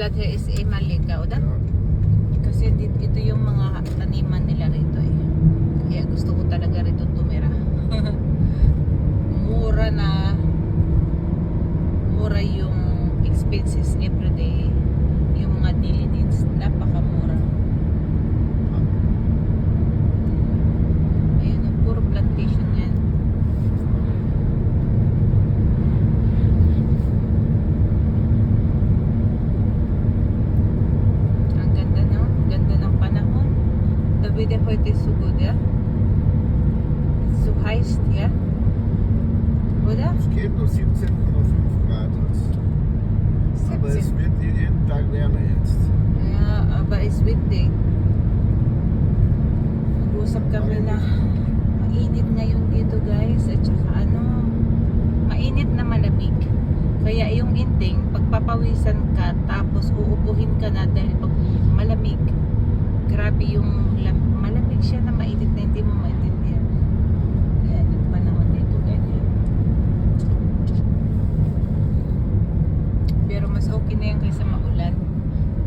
that here is Emalika, o that? Ja. Kasi ito yung mga taniman nila rito eh. Kaya gusto ko talaga rito tumira. Mura yung expenses everyday. Yung mga daily needs, napakamura. Ayun, puro plantation yan. Ang ganda, no? Ganda ng panahon. The weather for it is so good, yeah? It's so heißt, yeah? Oder? Es geht noch 17,5 Grad. Aber es 17. wird jeden Tag wärmer jetzt. Yeah, aber it's windy. Nag-usap kami na mainit ngayon dito guys. At saka mainit na malamig. Kaya yung ending, pagpapawisan ka, tapos uupuhin ka na dahil pag malamig, grabe yung malamig siya na mainit na hindi mo maintindihan. Kaya yung panahon dito ganyan. Pero mas okay na yan kaysa maulan.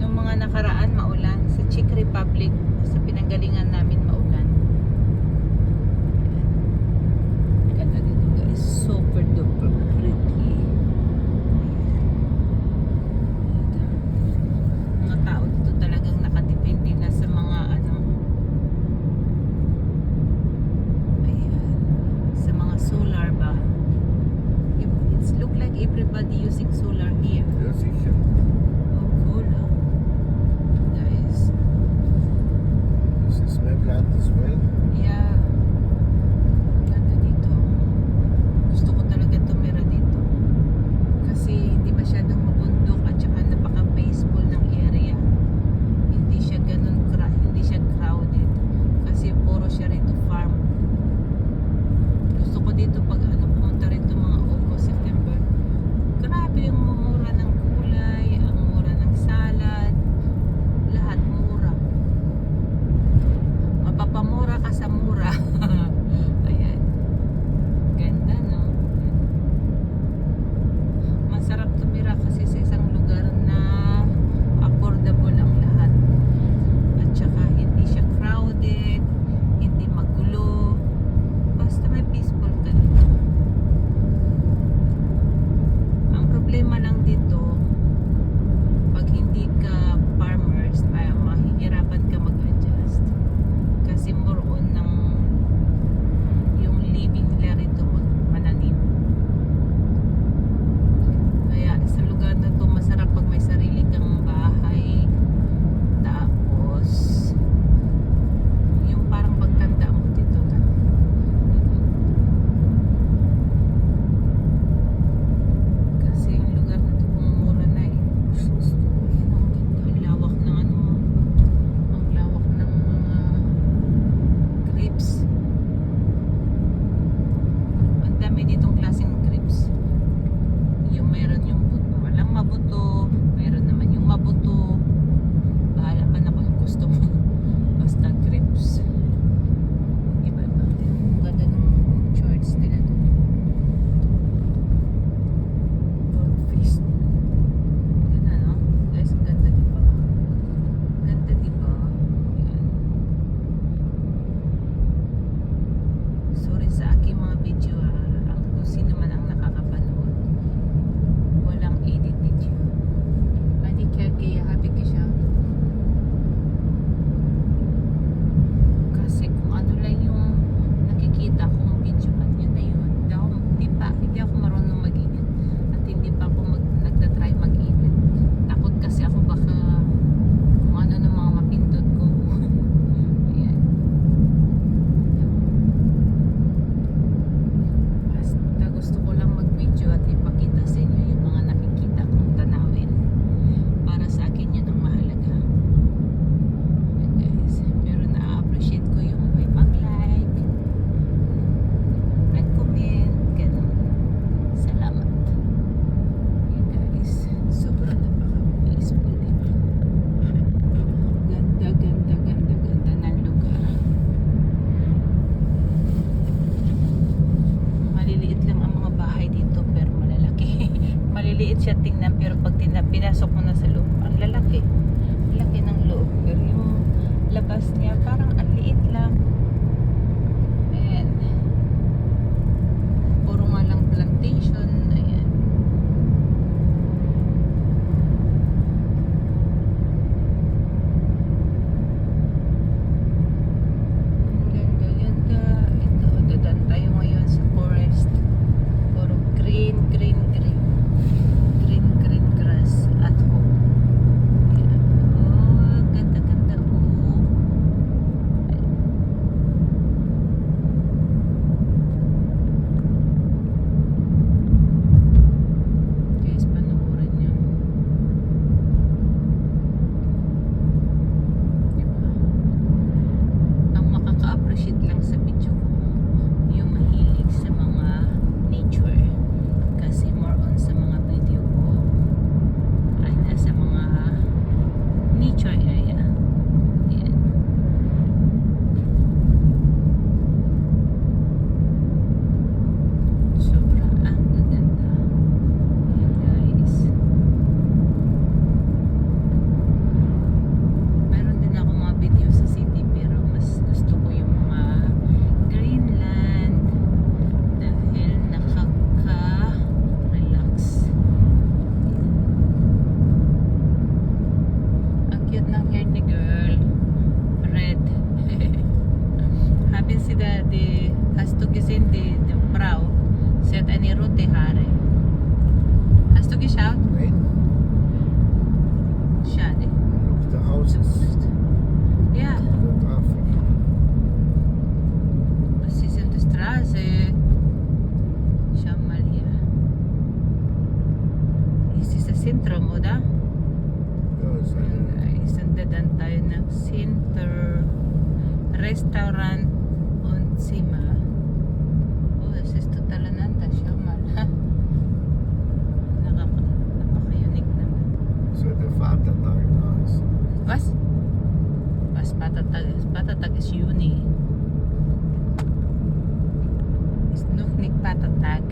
Nung mga nakaraan, maulan. Sa Czech Republic, sa pinanggalingan namin, maulan. Ayan. Ganda dito guys. Super duper pretty. Ayan. Mga tao dito talagang nakadepende na sa mga ayan, sa mga solar ba. It's look like everybody using solar here. Ja, sicher. Oh, cool, huh? Guys. Das ist mein Plan as well. Yeah. Ganda dito. Gusto ko talaga tumira dito. Kasi hindi masyadong mabundok at saka napaka-peaceful ng area. Hindi siya hindi siya crowded. Kasi puro siya rito farm. Gusto ko dito pag pumunta rito mga August, September. Grabe yung is Juni. Isnuknik patatag.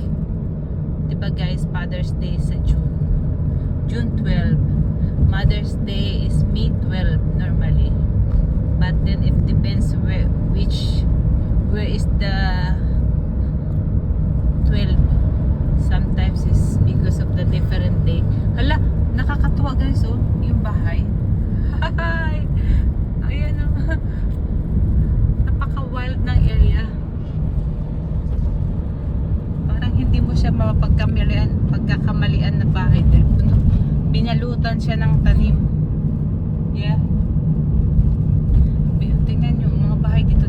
Diba guys, Father's Day sa June. June 12. Mother's Day is May 12 normally. But then it depends where is the 12. Sometimes is because of the different day. Hala, nakakatuwa guys oh, yung bahay. Hi! Ayan oh. Napaka-wild ng area. Parang hindi mo siya pagkakamalian na bahay dahil binalutan siya ng tanim. Yeah. Tingnan nyo, mga bahay dito